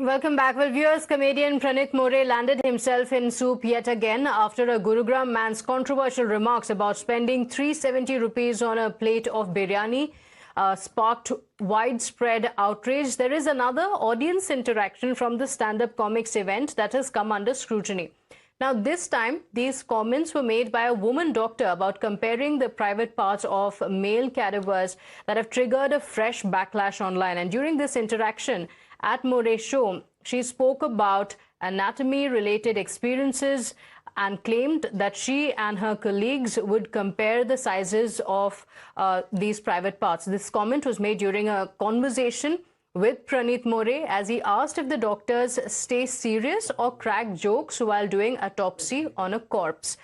Welcome back. Well, viewers, comedian Pranit More landed himself in soup yet again after a Gurugram man's controversial remarks about spending 370 rupees on a plate of biryani sparked widespread outrage. There is another audience interaction from the stand-up comics event that has come under scrutiny. Now, this time, these comments were made by a woman doctor about comparing the private parts of male cadavers that have triggered a fresh backlash online. And during this interaction at More's show, she spoke about anatomy-related experiences and claimed that she and her colleagues would compare the sizes of these private parts. This comment was made during a conversation with Pranit More as he asked if the doctors stay serious or crack jokes while doing autopsy on a corpse.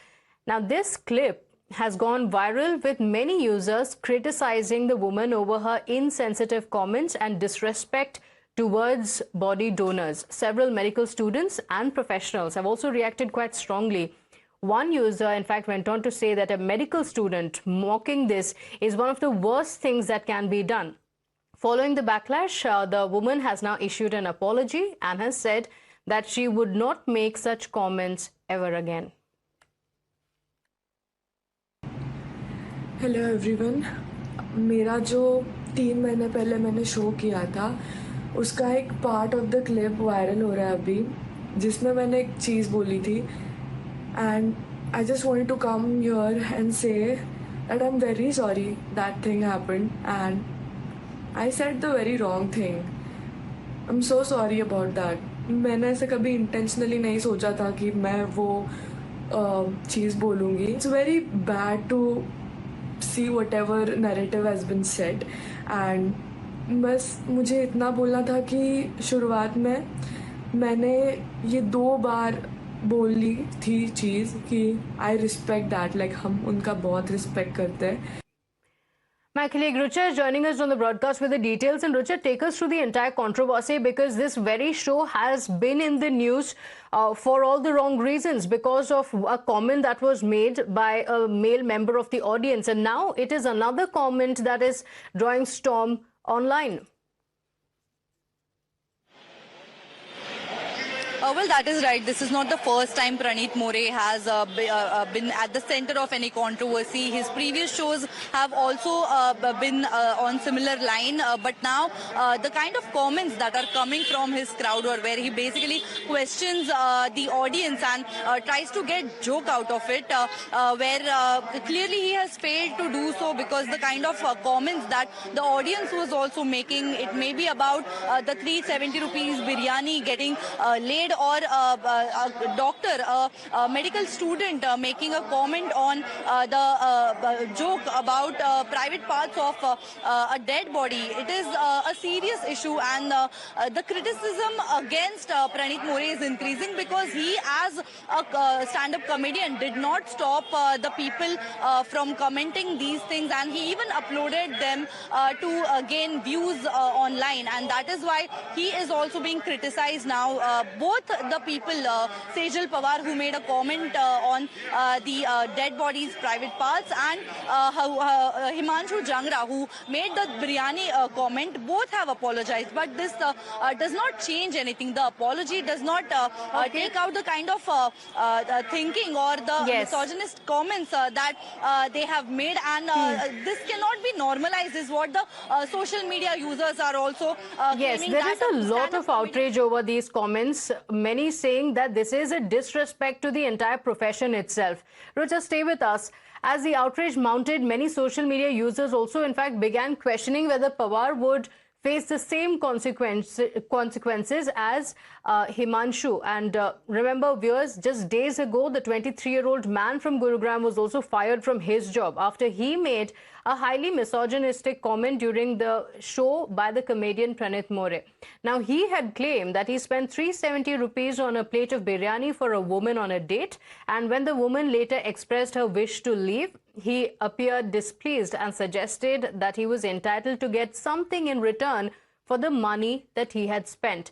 Now, this clip has gone viral with many users criticizing the woman over her insensitive comments and disrespect towards body donors. Several medical students and professionals have also reacted quite strongly. One user, in fact, went on to say that a medical student mocking this is one of the worst things that can be done. Following the backlash, the woman has now issued an apology and has said that she would not make such comments ever again. Hello everyone. मेरा जो 3 महीने पहले मैंने show किया था उसका एक part of the clip viral हो रहा है अभी, जिसमें मैंने एक चीज़ बोली थी and I just wanted to come here and say that I am very sorry that thing happened and I said the very wrong thing. I am so sorry about that. मैंने ऐसे कभी इंटेंशनली नहीं सोचा था कि मैं वो चीज़ बोलूँगी. It's very bad to see whatever narrative has been said and बस मुझे इतना बोलना था कि शुरुआत में मैंने ये 2 बार बोली थी चीज़ कि आई रिस्पेक्ट दैट, लाइक हम उनका बहुत रिस्पेक्ट करते हैं. My colleague Rucha is joining us on the broadcast with the details. And Rucha, take us through the entire controversy, because this very show has been in the news for all the wrong reasons because of a comment that was made by a male member of the audience. And now it is another comment that is drawing storm online. Well, that is right. This is not the first time Pranit More has been at the center of any controversy. His previous shows have also been on similar line. But now the kind of comments that are coming from his crowd, or where he basically questions the audience and tries to get joke out of it, where clearly he has failed to do so, because the kind of comments that the audience was also making, it may be about the 370 rupees biryani getting laid, or a doctor, a medical student making a comment on the joke about private parts of a dead body. It is a serious issue, and the criticism against Pranit More is increasing, because he, as a stand-up comedian, did not stop the people from commenting these things, and he even uploaded them to gain views online, and that is why he is also being criticized now. Both the people, Sejal Pawar, who made a comment on the dead body's private parts, and Himanshu Jangra, who made the biryani comment, both have apologized. But this does not change anything. The apology does not take out the kind of thinking or the misogynist comments that they have made, and this cannot be normalized, is what the social media users are also claiming. There is a lot of outrage over these comments. Many saying that this is a disrespect to the entire profession itself. Rucha, stay with us. As the outrage mounted, many social media users also, in fact, began questioning whether Pawar would face the same consequences as Himanshu. And remember, viewers, just days ago, the 23-year-old man from Gurugram was also fired from his job after he made a highly misogynistic comment during the show by the comedian Pranit More. Now, he had claimed that he spent 370 rupees on a plate of biryani for a woman on a date, and when the woman later expressed her wish to leave, he appeared displeased and suggested that he was entitled to get something in return for the money that he had spent.